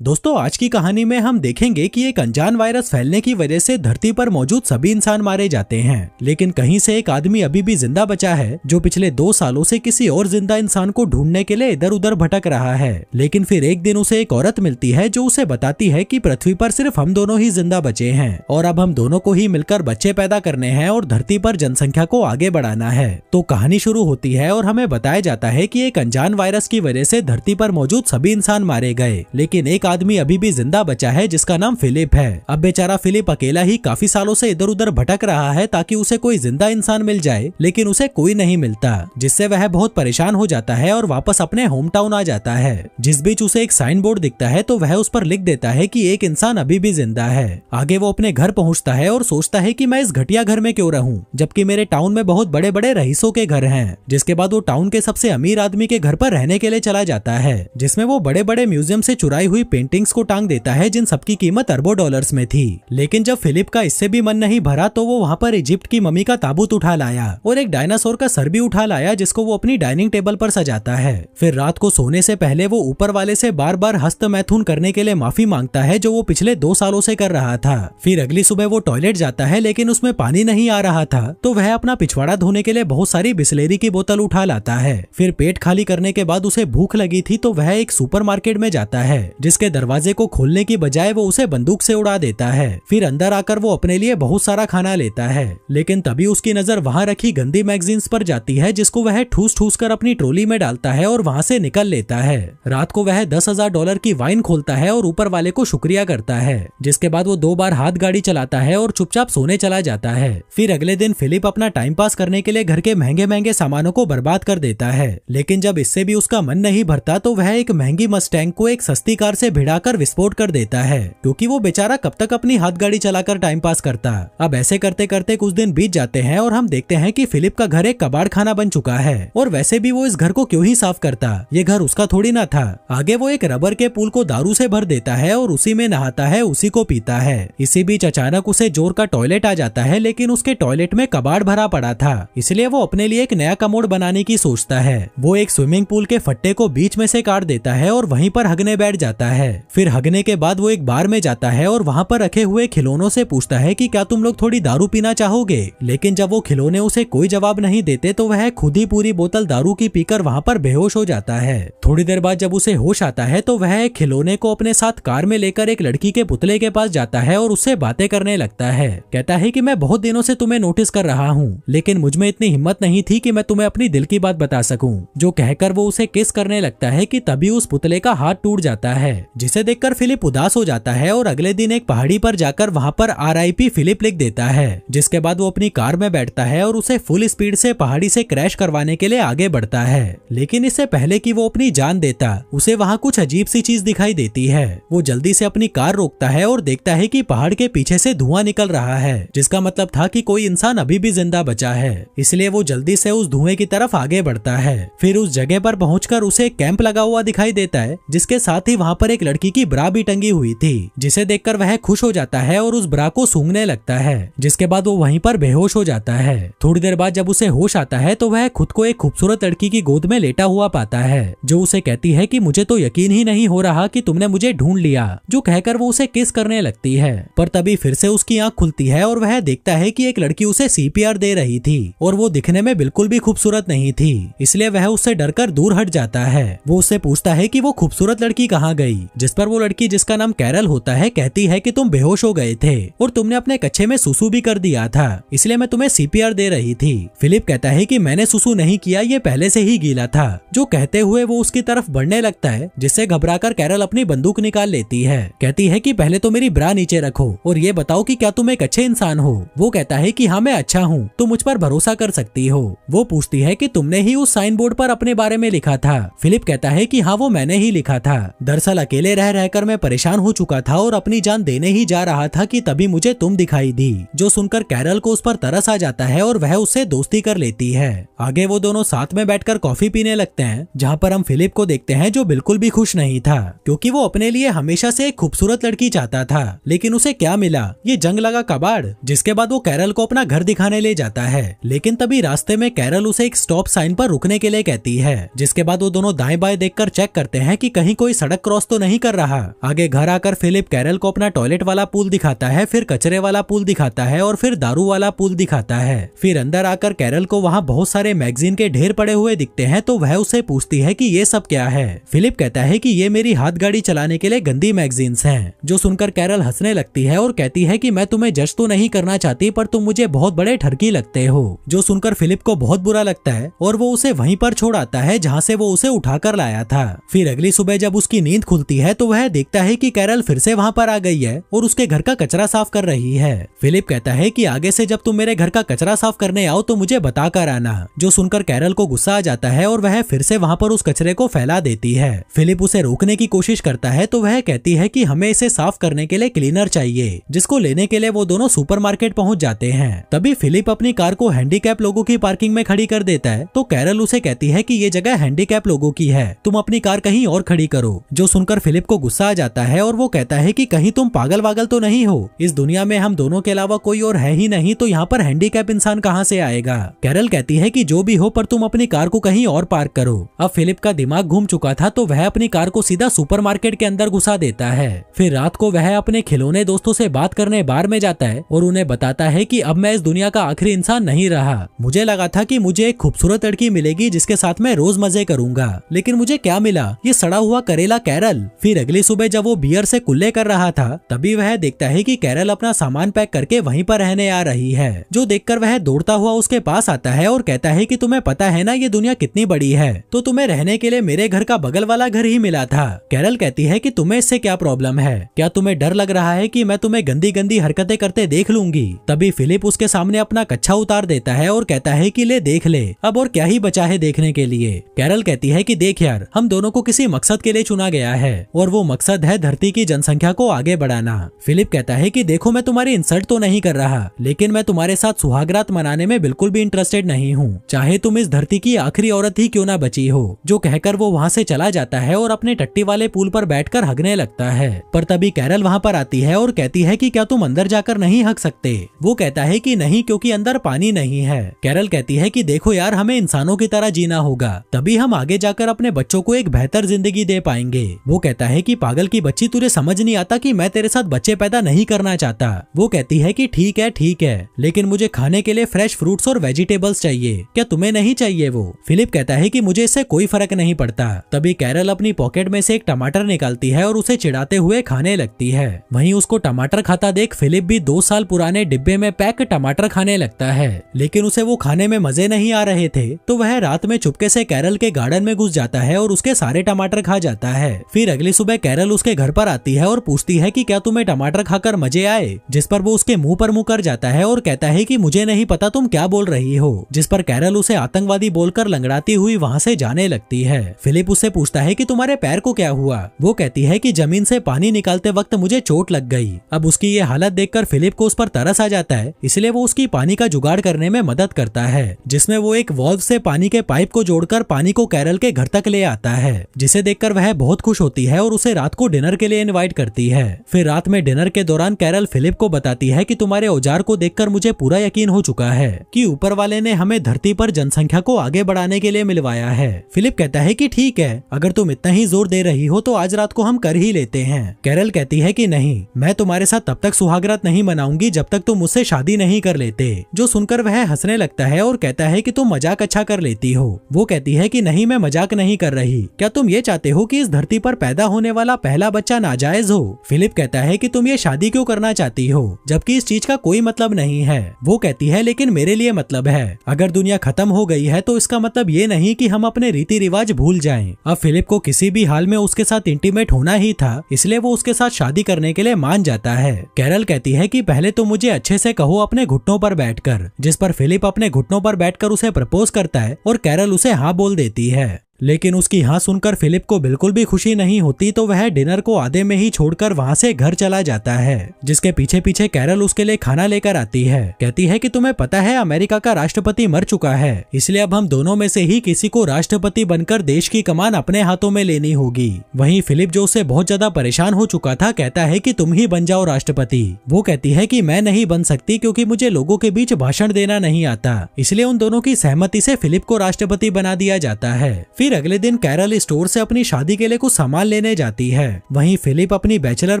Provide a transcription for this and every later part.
दोस्तों, आज की कहानी में हम देखेंगे कि एक अनजान वायरस फैलने की वजह से धरती पर मौजूद सभी इंसान मारे जाते हैं, लेकिन कहीं से एक आदमी अभी भी जिंदा बचा है जो पिछले 2 सालों से किसी और जिंदा इंसान को ढूंढने के लिए इधर उधर भटक रहा है। लेकिन फिर एक दिन उसे एक औरत मिलती है जो उसे बताती है कि पृथ्वी पर सिर्फ हम दोनों ही जिंदा बचे हैं और अब हम दोनों को ही मिलकर बच्चे पैदा करने हैं और धरती पर जनसंख्या को आगे बढ़ाना है। तो कहानी शुरू होती है और हमें बताया जाता है कि एक अनजान वायरस की वजह से धरती पर मौजूद सभी इंसान मारे गए, लेकिन एक आदमी अभी भी जिंदा बचा है जिसका नाम फिलिप है। अब बेचारा फिलिप अकेला ही काफी सालों से इधर उधर भटक रहा है ताकि उसे कोई जिंदा इंसान मिल जाए, लेकिन उसे कोई नहीं मिलता, जिससे वह बहुत परेशान हो जाता है और वापस अपने होम टाउन आ जाता है। जिस बीच उसे एक साइन बोर्ड दिखता है तो वह उस पर लिख देता है कि एक इंसान अभी भी जिंदा है। आगे वो अपने घर पहुंचता है और सोचता है कि मैं इस घटिया घर में क्यों रहूं, जबकि मेरे टाउन में बहुत बड़े बड़े रईसों के घर हैं। जिसके बाद वो टाउन के सबसे अमीर आदमी के घर पर रहने के लिए चला जाता है, जिसमें वो बड़े बड़े म्यूजियम से चुराई हुई पेंटिंग्स को टांग देता है जिन सबकी कीमत अरबों डॉलर्स में थी। लेकिन जब फिलिप का इससे भी मन नहीं भरा तो वो वहाँ पर इजिप्ट की मम्मी का ताबूत उठा लाया और एक डायनासोर का सर भी उठा लाया जिसको वो अपनी डाइनिंग टेबल पर सजाता है। फिर रात को सोने से पहले वो ऊपर वाले से बार बार हस्त मैथुन करने के लिए माफी मांगता है जो वो पिछले 2 सालों से कर रहा था। फिर अगली सुबह वो टॉयलेट जाता है लेकिन उसमें पानी नहीं आ रहा था, तो वह अपना पिछवाड़ा धोने के लिए बहुत सारी बिस्लेरी की बोतल उठा लाता है। फिर पेट खाली करने के बाद उसे भूख लगी थी तो वह एक सुपरमार्केट में जाता है जिसके दरवाजे को खोलने की बजाय वो उसे बंदूक से उड़ा देता है। फिर अंदर आकर वो अपने लिए बहुत सारा खाना लेता है, लेकिन तभी उसकी नजर वहाँ रखी गंदी मैगजीन्स पर जाती है जिसको वह ठूस ठूस कर अपनी ट्रॉली में डालता है और वहाँ से निकल लेता है। रात को वह $10,000 की वाइन खोलता है और ऊपर वाले को शुक्रिया करता है, जिसके बाद वो 2 बार हाथ गाड़ी चलाता है और चुपचाप सोने चला जाता है। फिर अगले दिन फिलिप अपना टाइम पास करने के लिए घर के महंगे महंगे सामानों को बर्बाद कर देता है, लेकिन जब इससे भी उसका मन नहीं भरता तो वह एक महंगी मस्टैंग को एक सस्ती कार से भिड़ाकर विस्फोट कर देता है, क्योंकि वो बेचारा कब तक अपनी हाथ गाड़ी चलाकर टाइम पास करता। अब ऐसे करते करते कुछ दिन बीत जाते हैं और हम देखते हैं कि फिलिप का घर एक कबाड़ खाना बन चुका है, और वैसे भी वो इस घर को क्यों ही साफ करता, ये घर उसका थोड़ी ना था। आगे वो एक रबर के पूल को दारू से भर देता है और उसी में नहाता है, उसी को पीता है। इसी बीच अचानक उसे जोर का टॉयलेट आ जाता है, लेकिन उसके टॉयलेट में कबाड़ भरा पड़ा था, इसलिए वो अपने लिए एक नया कमोड बनाने की सोचता है। वो एक स्विमिंग पूल के फट्टे को बीच में से काट देता है और वहीं पर हगने बैठ जाता है। फिर हगने के बाद वो एक बार में जाता है और वहाँ पर रखे हुए खिलौनों से पूछता है कि क्या तुम लोग थोड़ी दारू पीना चाहोगे, लेकिन जब वो खिलौने उसे कोई जवाब नहीं देते तो वह खुद ही पूरी बोतल दारू की पीकर वहाँ पर बेहोश हो जाता है। थोड़ी देर बाद जब उसे होश आता है तो वह एक खिलौने को अपने साथ कार में लेकर एक लड़की के पुतले के पास जाता है और उससे बातें करने लगता है। कहता है कि मैं बहुत दिनों से तुम्हें नोटिस कर रहा हूँ, लेकिन मुझमें इतनी हिम्मत नहीं थी कि मैं तुम्हें अपनी दिल की बात बता सकूं। जो कहकर वो उसे किस करने लगता है कि तभी उस पुतले का हाथ टूट जाता है, जिसे देखकर फिलिप उदास हो जाता है और अगले दिन एक पहाड़ी पर जाकर वहाँ पर RIP फिलिप लिख देता है। जिसके बाद वो अपनी कार में बैठता है और उसे फुल स्पीड से पहाड़ी से क्रैश करवाने के लिए आगे बढ़ता है, लेकिन इससे पहले कि वो अपनी जान देता उसे वहाँ कुछ अजीब सी चीज दिखाई देती है। वो जल्दी से अपनी कार रोकता है और देखता है कि पहाड़ के पीछे से धुआं निकल रहा है, जिसका मतलब था कि कोई इंसान अभी भी जिंदा बचा है, इसलिए वो जल्दी से उस धुएं की तरफ आगे बढ़ता है। फिर उस जगह पर पहुंचकर उसे एक कैंप लगा हुआ दिखाई देता है, जिसके साथ ही वहाँ पर एक लड़की की ब्रा भी टंगी हुई थी, जिसे देखकर वह खुश हो जाता है और उस ब्रा को सूंघने लगता है। जिसके बाद वो वहीं पर बेहोश हो जाता है। थोड़ी देर बाद जब उसे होश आता है तो वह खुद को एक खूबसूरत लड़की की गोद में लेटा हुआ पाता है, जो उसे कहती है कि मुझे तो यकीन ही नहीं हो रहा कि तुमने मुझे ढूंढ लिया, जो कहकर वो उसे किस करने लगती है। पर तभी फिर से उसकी आंख खुलती है और वह देखता है कि एक लड़की उसे CPR दे रही थी और वो दिखने में बिल्कुल भी खूबसूरत नहीं थी, इसलिए वह उससे डरकर दूर हट जाता है। वो उससे पूछता है कि वो खूबसूरत लड़की कहाँ गई, जिस पर वो लड़की, जिसका नाम कैरल होता है, कहती है कि तुम बेहोश हो गए थे और तुमने अपने कच्छे में सुसु भी कर दिया था, इसलिए मैं तुम्हें CPR दे रही थी। फिलिप कहता है कि मैंने सुसु नहीं किया, ये पहले से ही गीला था, जो कहते हुए वो उसकी तरफ बढ़ने लगता है, जिससे घबराकर कैरल अपनी बंदूक निकाल लेती है। कहती है कि पहले तो मेरी ब्रा नीचे रखो और ये बताओ कि क्या तुम एक अच्छे इंसान हो। वो कहता है कि हाँ मैं अच्छा हूँ, तुम मुझ पर भरोसा कर सकती हो। वो पूछती है कि तुमने ही उस साइन बोर्ड पर अपने बारे में लिखा था। फिलिप कहता है कि हाँ वो मैंने ही लिखा था। दरअसल अकेले रह रहकर मैं परेशान हो चुका था और अपनी जान देने ही जा रहा था कि तभी मुझे तुम दिखाई दी। जो सुनकर कैरल को उस पर तरस आ जाता है और वह उससे दोस्ती कर लेती है। आगे वो दोनों साथ में बैठकर कॉफी पीने लगते हैं, जहाँ पर हम फिलिप को देखते हैं जो बिल्कुल भी खुश नहीं था, क्योंकि वो अपने लिए हमेशा से एक खूबसूरत लड़की चाहता था, लेकिन उसे क्या मिला, ये जंग लगा कबाड़। जिसके बाद वो कैरल को अपना घर दिखाने ले जाता है, लेकिन तभी रास्ते में कैरल उसे एक स्टॉप साइन पर रुकने के लिए कहती है। जिसके बाद वो दोनों दाएं बाएं देखकर चेक करते हैं कि कहीं कोई सड़क क्रॉस तो नहीं नहीं कर रहा। आगे घर आकर फिलिप कैरल को अपना टॉयलेट वाला पूल दिखाता है, फिर कचरे वाला पूल दिखाता है और फिर दारू वाला पूल दिखाता है। फिर अंदर आकर कैरल को वहाँ बहुत सारे मैगजीन के ढेर पड़े हुए दिखते हैं, तो वह उससे पूछती है कि ये सब क्या है। फिलिप कहता है कि ये मेरी हाथ गाड़ी चलाने के लिए गंदी मैगजीन्स हैं। जो सुनकर कैरल हंसने लगती है और कहती है कि मैं तुम्हें जज तो नहीं करना चाहती, पर तुम मुझे बहुत बड़े ठरकी लगते हो। जो सुनकर फिलिप को बहुत बुरा लगता है और वो उसे वहीं पर छोड़ आता है जहाँ से वो उसे उठाकर लाया था। फिर अगली सुबह जब उसकी नींद खुलती है तो वह देखता है कि कैरल फिर से वहाँ पर आ गई है और उसके घर का कचरा साफ कर रही है। फिलिप कहता है कि आगे से जब तुम मेरे घर का कचरा साफ करने आओ तो मुझे बता कर आना। जो सुनकर कैरल को गुस्सा आ जाता है और वह फिर से वहाँ पर उस कचरे को फैला देती है। फिलिप उसे रोकने की कोशिश करता है तो वह कहती है कि हमें इसे साफ करने के लिए क्लीनर चाहिए, जिसको लेने के लिए वो दोनों सुपरमार्केट पहुंच जाते हैं। तभी फिलिप अपनी कार को हैंडीकैप लोगों की पार्किंग में खड़ी कर देता है, तो कैरल उसे कहती है कि ये जगह हैंडीकैप लोगों की है, तुम अपनी कार कहीं और खड़ी करो। जो सुनकर फिलिप को गुस्सा आ जाता है और वो कहता है कि कहीं तुम पागल वागल तो नहीं हो, इस दुनिया में हम दोनों के अलावा कोई और है ही नहीं, तो यहाँ पर हैंडीकैप इंसान कहाँ से आएगा। कैरल कहती है कि जो भी हो, पर तुम अपनी कार को कहीं और पार्क करो। अब फिलिप का दिमाग घूम चुका था, तो वह अपनी कार को सीधा सुपरमार्केट के अंदर घुसा देता है। फिर रात को वह अपने खिलौने दोस्तों से बात करने बार में जाता है और उन्हें बताता है कि अब मैं इस दुनिया का आखिरी इंसान नहीं रहा। मुझे लगा था कि मुझे एक खूबसूरत लड़की मिलेगी जिसके साथ मैं रोज मजे करूंगा, लेकिन मुझे क्या मिला, ये सड़ा हुआ करेला कैरल। फिर अगली सुबह जब वो बियर से कुल्ले कर रहा था, तभी वह देखता है कि कैरल अपना सामान पैक करके वहीं पर रहने आ रही है। जो देखकर वह दौड़ता हुआ उसके पास आता है और कहता है कि तुम्हें पता है ना ये दुनिया कितनी बड़ी है, तो तुम्हें रहने के लिए मेरे घर का बगल वाला घर ही मिला था। कैरल कहती है कि तुम्हें इससे क्या प्रॉब्लम है, क्या तुम्हें डर लग रहा है कि मैं तुम्हें गंदी गंदी हरकतें करते देख लूंगी। तभी फिलिप उसके सामने अपना कच्छा उतार देता है और कहता है कि ले देख ले, अब और क्या ही बचा है देखने के लिए। कैरल कहती है कि देख यार, हम दोनों को किसी मकसद के लिए चुना गया है और वो मकसद है धरती की जनसंख्या को आगे बढ़ाना। फिलिप कहता है कि देखो, मैं तुम्हारी इंसल्ट तो नहीं कर रहा, लेकिन मैं तुम्हारे साथ सुहागरात मनाने में बिल्कुल भी इंटरेस्टेड नहीं हूँ, चाहे तुम इस धरती की आखिरी औरत ही क्यों ना बची हो। जो कहकर वो वहाँ से चला जाता है और अपने टट्टी वाले पुल पर बैठकर हगने लगता है। पर तभी कैरल वहाँ पर आती है और कहती है कि क्या तुम अंदर जाकर नहीं हग सकते। वो कहता है कि नहीं, क्योंकि अंदर पानी नहीं है। कैरल कहती है कि देखो यार, हमें इंसानों की तरह जीना होगा, तभी हम आगे जाकर अपने बच्चों को एक बेहतर जिंदगी दे पाएंगे। वो कहता है कि पागल की बच्ची, तुझे समझ नहीं आता कि मैं तेरे साथ बच्चे पैदा नहीं करना चाहता। वो कहती है कि ठीक है, लेकिन मुझे खाने के लिए फ्रेश फ्रूट्स और वेजिटेबल्स चाहिए, क्या तुम्हें नहीं चाहिए वो। फिलिप कहता है कि मुझे इससे कोई फर्क नहीं पड़ता। तभी कैरल अपनी पॉकेट में से एक टमाटर निकालती है और उसे चिढ़ाते हुए खाने लगती है। वहीं उसको टमाटर खाता देख फिलिप भी 2 साल पुराने डिब्बे में पैक टमाटर खाने लगता है, लेकिन उसे वो खाने में मजे नहीं आ रहे थे, तो वह रात में चुपके से कैरल के गार्डन में घुस जाता है और उसके सारे टमाटर खा जाता है। फिर अगली सुबह कैरल उसके घर पर आती है और पूछती है कि क्या तुम्हें टमाटर खाकर मजे आए, जिस पर वो उसके मुंह पर मुंह कर जाता है और कहता है कि मुझे नहीं पता तुम क्या बोल रही हो, जिस पर कैरल उसे आतंकवादी बोलकर लंगड़ाती हुई वहाँ से जाने लगती है। फिलिप उससे पूछता है कि तुम्हारे पैर को क्या हुआ। वो कहती है कि जमीन से पानी निकालते वक्त मुझे चोट लग गई। अब उसकी ये हालत देखकर फिलिप को उस पर तरस आ जाता है, इसलिए वो उसकी पानी का जुगाड़ करने में मदद करता है, जिसमें वो एक वॉल्व से पानी के पाइप को जोड़कर पानी को कैरल के घर तक ले आता है, जिसे देखकर वह बहुत खुश होती है और उसे रात को डिनर के लिए इनवाइट करती है। फिर रात में डिनर के दौरान कैरल फिलिप को बताती है कि तुम्हारे औजार को देखकर मुझे पूरा यकीन हो चुका है कि ऊपर वाले ने हमें धरती पर जनसंख्या को आगे बढ़ाने के लिए मिलवाया है। फिलिप कहता है कि ठीक है, अगर तुम इतना ही जोर दे रही हो तो आज रात को हम कर ही लेते हैं। कैरल कहती है कि नहीं, मैं तुम्हारे साथ तब तक सुहागरात नहीं मनाऊंगी जब तक तुम मुझसे शादी नहीं कर लेते। जो सुनकर वह हंसने लगता है और कहता है कि तुम मजाक अच्छा कर लेती हो। वो कहती है कि नहीं, मैं मजाक नहीं कर रही, क्या तुम ये चाहते हो कि इस धरती पर पैदा होने वाला पहला बच्चा नाजायज हो। फिलिप कहता है कि तुम ये शादी क्यों करना चाहती हो, जबकि इस चीज का कोई मतलब नहीं है। वो कहती है लेकिन मेरे लिए मतलब है, अगर दुनिया खत्म हो गई है तो इसका मतलब ये नहीं कि हम अपने रीति रिवाज भूल जाएं। अब फिलिप को किसी भी हाल में उसके साथ इंटीमेट होना ही था, इसलिए वो उसके साथ शादी करने के लिए मान जाता है। कैरल कहती है कि पहले तो मुझे अच्छे से कहो अपने घुटनों पर बैठकर, जिस पर फिलिप अपने घुटनों पर बैठकर उसे प्रपोज करता है और कैरल उसे हाँ बोल देती है। लेकिन उसकी हाँ सुनकर फिलिप को बिल्कुल भी खुशी नहीं होती, तो वह डिनर को आधे में ही छोड़कर वहाँ से घर चला जाता है, जिसके पीछे पीछे कैरल उसके लिए खाना लेकर आती है। कहती है कि तुम्हें पता है अमेरिका का राष्ट्रपति मर चुका है, इसलिए अब हम दोनों में से ही किसी को राष्ट्रपति बनकर देश की कमान अपने हाथों में लेनी होगी। वहीं फिलिप जो उससे बहुत ज्यादा परेशान हो चुका था कहता है कि तुम ही बन जाओ राष्ट्रपति। वो कहती है कि मैं नहीं बन सकती क्योंकि मुझे लोगों के बीच भाषण देना नहीं आता, इसलिए उन दोनों की सहमति से फिलिप को राष्ट्रपति बना दिया जाता है। फिर फिर अगले दिन कैरल स्टोर से अपनी शादी के लिए कुछ सामान लेने जाती है। वहीं फिलिप अपनी बैचलर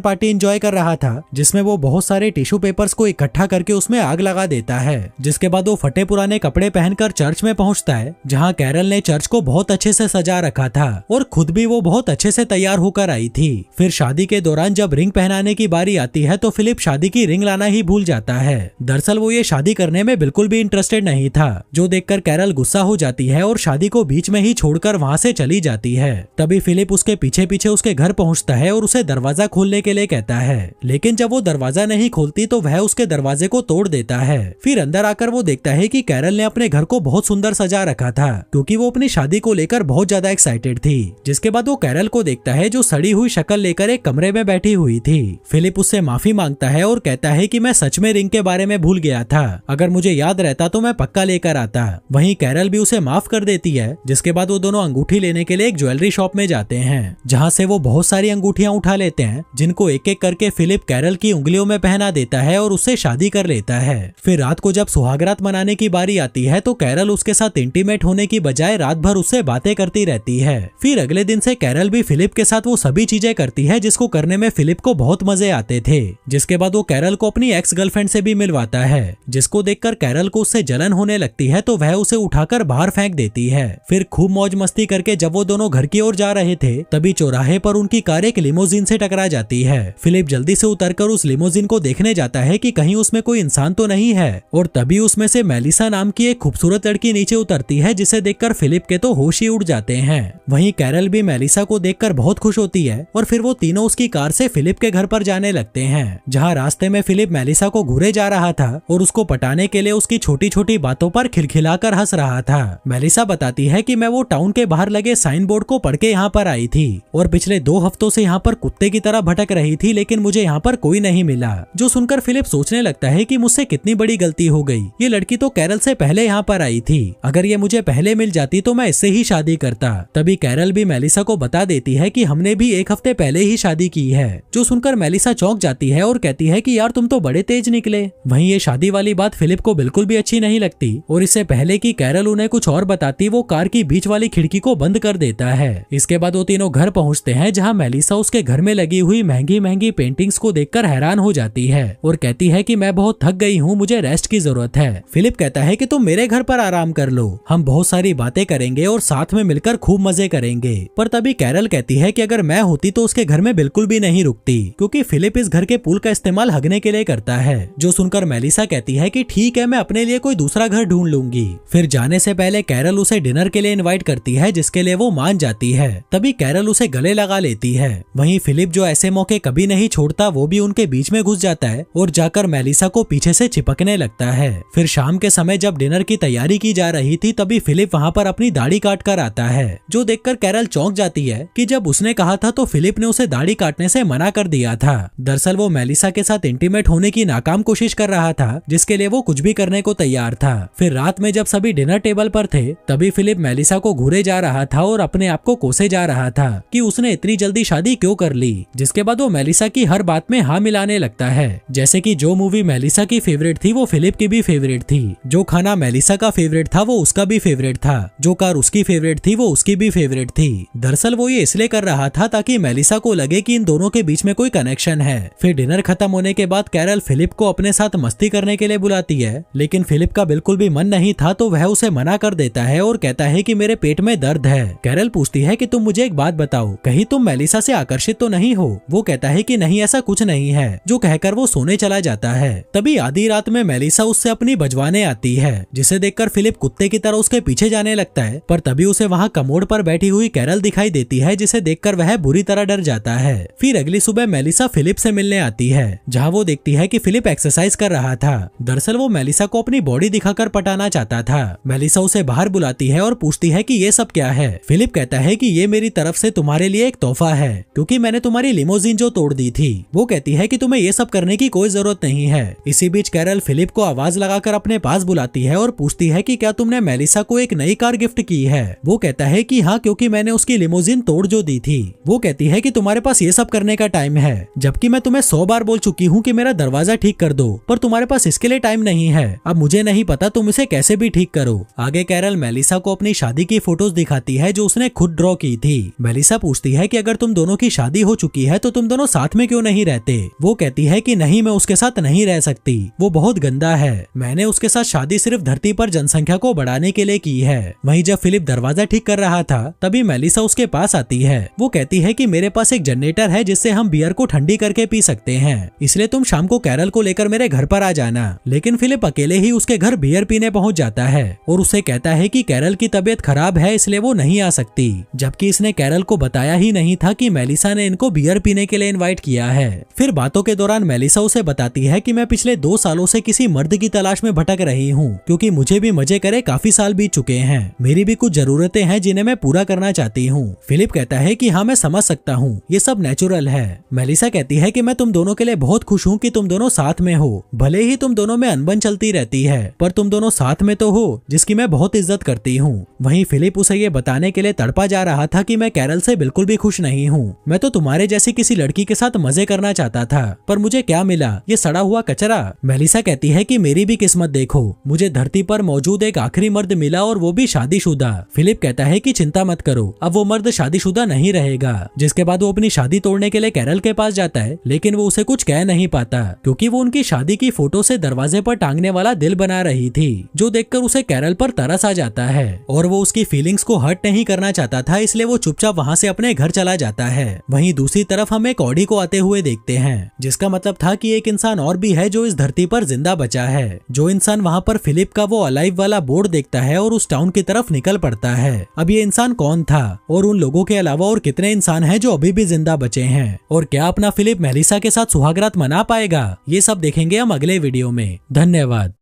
पार्टी एंजॉय कर रहा था, जिसमें वो बहुत सारे टिश्यू पेपर्स को इकट्ठा करके उसमें आग लगा देता है। जिसके बाद वो फटे पुराने कपड़े पहनकर चर्च में पहुंचता है, जहां कैरल ने चर्च को बहुत अच्छे से सजा रखा था और खुद भी वो बहुत अच्छे से तैयार होकर आई थी। फिर शादी के दौरान जब रिंग पहनाने की बारी आती है तो फिलिप शादी की रिंग लाना ही भूल जाता है। दरअसल वो ये शादी करने में बिल्कुल भी इंटरेस्टेड नहीं था, जो देखकर कैरल गुस्सा हो जाती है और शादी को बीच में ही छोड़कर वहां से चली जाती है। तभी फिलिप उसके पीछे पीछे उसके घर पहुंचता है और उसे दरवाजा खोलने के लिए कहता है, लेकिन जब वो दरवाजा नहीं खोलती तो वह उसके दरवाजे को तोड़ देता है। फिर अंदर आकर वो देखता है कि कैरल ने अपने घर को बहुत सुंदर सजा रखा था, क्योंकि वो अपनी शादी को लेकर बहुत ज्यादा एक्साइटेड थी। जिसके बाद वो कैरल को देखता है जो सड़ी हुई शक्ल लेकर एक कमरे में बैठी हुई थी। फिलिप उससे माफी मांगता है और कहता है कि मैं सच में रिंग के बारे में भूल गया था, अगर मुझे याद रहता तो मैं पक्का लेकर आता। वहीं कैरल भी उसे माफ कर देती है। जिसके बाद वो दोनों अंगूठी लेने के लिए एक ज्वेलरी शॉप में जाते हैं, जहां से वो बहुत सारी अंगूठियां उठा लेते हैं, जिनको एक एक करके फिलिप कैरल की उंगलियों में पहना देता है और उससे शादी कर लेता है। फिर रात को जब सुहागरात मनाने की बारी आती है तो कैरल उसके साथ इंटीमेट होने की बजाय रात भर उससे बातें करती रहती है। फिर अगले दिन से कैरल भी फिलिप के साथ वो सभी चीजें करती है जिसको करने में फिलिप को बहुत मजे आते थे। जिसके बाद वो कैरल को अपनी एक्स गर्लफ्रेंड से भी मिलवाता है, जिसको देखकर कैरल को उससे जलन होने लगती है तो वह उसे उठाकर बाहर फेंक देती है। फिर खूब मौज मस्ती करके जब वो दोनों घर की ओर जा रहे थे तभी चौराहे पर उनकी कार एक लिमोजिन से टकरा जाती है। फिलिप जल्दी से उतरकर उस लिमोजिन को देखने जाता है कि कहीं उसमें कोई इंसान तो नहीं है, और तभी उसमें से मेलिसा नाम की एक खूबसूरत लड़की नीचे उतरती है, जिसे देखकर फिलिप के तो होश ही उड़ जाते हैं। वहीं कैरल भी मेलिसा को देखकर बहुत खुश होती है और फिर वो तीनों उसकी कार से फिलिप के घर पर जाने लगते हैं, जहाँ रास्ते में फिलिप मेलिसा को घूरे जा रहा था और उसको पटाने के लिए उसकी छोटी छोटी बातों पर खिलखिलाकर हंस रहा था। मेलिसा बताती है कि मैं वो टाउन के बाहर लगे साइन बोर्ड को पढ़ के यहाँ पर आई थी और पिछले 2 हफ्तों से यहाँ पर कुत्ते की तरह भटक रही थी, लेकिन मुझे यहाँ पर कोई नहीं मिला। जो सुनकर फिलिप सोचने लगता है कि मुझसे कितनी बड़ी गलती हो गई, ये लड़की तो कैरल से पहले यहाँ पर आई थी, अगर ये मुझे पहले मिल जाती तो मैं इससे ही शादी करता। तभी कैरल भी मेलिसा को बता देती है कि हमने भी 1 हफ्ते पहले ही शादी की है। जो सुनकर मेलिसा चौंक जाती है और कहती है कि यार तुम तो बड़े तेज निकले। वहीं ये शादी वाली बात फिलिप को बिल्कुल भी अच्छी नहीं लगती और इससे पहले कि कैरल उन्हें कुछ और बताती वो कार की बीच वाली खिड़की को बंद कर देता है। इसके बाद वो तीनों घर पहुंचते हैं, जहां मेलिसा उसके घर में लगी हुई महंगी महंगी पेंटिंग्स को देखकर हैरान हो जाती है और कहती है कि मैं बहुत थक गई हूँ, मुझे रेस्ट की जरूरत है। फिलिप कहता है कि तुम मेरे घर पर आराम कर लो, हम बहुत सारी बातें करेंगे और साथ में मिलकर खूब मजे करेंगे। पर तभी कैरल कहती है कि अगर मैं होती तो उसके घर में बिल्कुल भी नहीं रुकती, क्योंकि फिलिप इस घर के पूल का इस्तेमाल हगने के लिए करता है। जो सुनकर मेलिसा कहती है कि ठीक है, मैं अपने लिए कोई दूसरा घर ढूंढ लूंगी। फिर जाने से पहले कैरल उसे डिनर के लिए इनवाइट करती है, जिसके लिए वो मान जाती है। तभी कैरल उसे गले लगा लेती है। वहीं फिलिप जो ऐसे मौके कभी नहीं छोड़ता, वो भी उनके बीच में घुस जाता है और जाकर मेलिसा को पीछे से चिपकने लगता है। फिर शाम के समय जब डिनर की तैयारी की जा रही थी तभी फिलिप वहाँ पर अपनी दाढ़ी काट कर आता है, जो देखकर कैरल चौंक जाती है कि जब उसने कहा था तो फिलिप ने उसे दाढ़ी काटने से मना कर दिया था। दरअसल वो मेलिसा के साथ इंटीमेट होने की नाकाम कोशिश कर रहा था, जिसके लिए वो कुछ भी करने को तैयार था। फिर रात में जब सभी डिनर टेबल पर थे तभी फिलिप मेलिसा को घूरे जा रहा था और अपने आप को कोसे जा रहा था कि उसने इतनी जल्दी शादी क्यों कर ली। जिसके बाद वो मेलिसा की हर बात में हाँ मिलाने लगता है, जैसे कि जो मूवी मेलिसा की फेवरेट थी वो फिलिप की भी फेवरेट थी, जो खाना मेलिसा का फेवरेट था वो उसका भी फेवरेट था, जो कार उसकी फेवरेट थी वो उसकी भी फेवरेट थी। दरअसल वो ये इसलिए कर रहा था ताकि मेलिसा को लगे कि इन दोनों के बीच में कोई कनेक्शन है। फिर डिनर खत्म होने के बाद कैरल फिलिप को अपने साथ मस्ती करने के लिए बुलाती है, लेकिन फिलिप का बिल्कुल भी मन नहीं था तो वह उसे मना कर देता है और कहता है कि मेरे पेट में दर्द है। कैरल पूछती है कि तुम मुझे एक बात बताओ, कहीं तुम मेलिसा से आकर्षित तो नहीं हो? वो कहता है कि नहीं, ऐसा कुछ नहीं है, जो कहकर वो सोने चला जाता है। तभी आधी रात में मेलिसा उससे अपनी बजवाने आती है, जिसे देखकर फिलिप कुत्ते की तरह उसके पीछे जाने लगता है। पर तभी उसे वहाँ कमोड पर बैठी हुई कैरल दिखाई देती है, जिसे देखकर वह बुरी तरह डर जाता है। फिर अगली सुबह मेलिसा फिलिप से मिलने आती है, जहाँ वो देखती है कि फिलिप एक्सरसाइज कर रहा था। दरअसल वो मेलिसा को अपनी बॉडी दिखाकर पटाना चाहता था। मेलिसा उसे बाहर बुलाती है और पूछती है कि ये सब क्या है। फिलिप कहता है कि ये मेरी तरफ से तुम्हारे लिए एक तोहफा है, क्योंकि मैंने तुम्हारी लिमोजिन जो तोड़ दी थी। वो कहती है कि तुम्हें ये सब करने की कोई जरूरत नहीं है। इसी बीच कैरल फिलिप को आवाज लगाकर अपने पास बुलाती है और पूछती है कि क्या तुमने मेलिसा को एक नई कार गिफ्ट की है? वो कहता है कि हाँ, क्योंकि मैंने उसकी लिमोजिन तोड़ जो दी थी। वो कहती है कि तुम्हारे पास ये सब करने का टाइम है, जबकि मैं तुम्हें 100 बार बोल चुकी हूँ कि मेरा दरवाजा ठीक कर दो, पर तुम्हारे पास इसके लिए टाइम नहीं है। अब मुझे नहीं पता तुम इसे कैसे भी ठीक करो। आगे कैरल मेलिसा को अपनी शादी की फोटोज दिखाती है जो उसने खुद ड्रॉ की थी। मेलिसा पूछती है कि अगर तुम दोनों की शादी हो चुकी है तो तुम दोनों साथ में क्यों नहीं रहते। वो कहती है कि नहीं, मैं उसके साथ नहीं रह सकती, वो बहुत गंदा है। मैंने उसके साथ शादी सिर्फ धरती पर जनसंख्या को बढ़ाने के लिए की है। वहीं जब फिलिप दरवाजा ठीक कर रहा था तभी मेलिसा उसके पास आती है। वो कहती है कि मेरे पास एक जनरेटर है जिससे हम बियर को ठंडी करके पी सकते हैं, इसलिए तुम शाम को कैरल को लेकर मेरे घर पर आ जाना। लेकिन फिलिप अकेले ही उसके घर बियर पीने पहुंच जाता है और उसे कहता है कि कैरल की तबीयत खराब है इसलिए वो नहीं आ सकती, जबकि इसने कैरल को बताया ही नहीं था कि मेलिसा ने इनको बियर पीने के लिए इनवाइट किया है। फिर बातों के दौरान मेलिसा उसे बताती है कि मैं पिछले 2 सालों से किसी मर्द की तलाश में भटक रही हूँ, क्योंकि मुझे भी मजे करे काफी साल बीत चुके हैं। मेरी भी कुछ जरूरतें हैं जिन्हें मैं पूरा करना चाहती हूँ। फिलिप कहता है कि हाँ, मैं समझ सकता हूँ, ये सब नेचुरल है। मेलिसा कहती है कि मैं तुम दोनों के लिए बहुत खुश हूँ कि तुम दोनों साथ में हो। भले ही तुम दोनों में अनबन चलती रहती है पर तुम दोनों साथ में तो हो, जिसकी मैं बहुत इज्जत करती हूँ। वहीं फिलिप उसे ये बताने के लिए तड़पा जा रहा था कि मैं कैरल से बिल्कुल भी खुश नहीं हूँ। मैं तो तुम्हारे जैसी किसी लड़की के साथ मजे करना चाहता था, पर मुझे क्या मिला, ये सड़ा हुआ कचरा। मेलिसा कहती है कि मेरी भी किस्मत देखो, मुझे धरती पर मौजूद एक आखिरी मर्द मिला और वो भी शादीशुदा। फिलिप कहता है कि चिंता मत करो, अब वो मर्द शादीशुदा नहीं रहेगा। जिसके बाद वो अपनी शादी तोड़ने के लिए कैरल के पास जाता है, लेकिन वो उसे कुछ कह नहीं पाता क्योंकि वो उनकी शादी की फोटो से दरवाजे पर टांगने वाला दिल बना रही थी, जो देखकर उसे कैरल पर तरस आ जाता है और वो उसकी फीलिंग्स को हर्ट नहीं करना चाहता था, इसलिए वो चुपचाप वहाँ से अपने घर चला जाता है। वहीं दूसरी तरफ हम एक ऑडी को आते हुए देखते हैं, जिसका मतलब था कि एक इंसान और भी है जो इस धरती पर जिंदा बचा है। जो इंसान वहाँ पर फिलिप का वो अलाइव वाला बोर्ड देखता है और उस टाउन की तरफ निकल पड़ता है। अब ये इंसान कौन था और उन लोगों के अलावा और कितने इंसान हैं जो अभी भी जिंदा बचे हैं, और क्या अपना फिलिप मेलिसा के साथ सुहागरात मना पाएगा, ये सब देखेंगे हम अगले वीडियो में। धन्यवाद।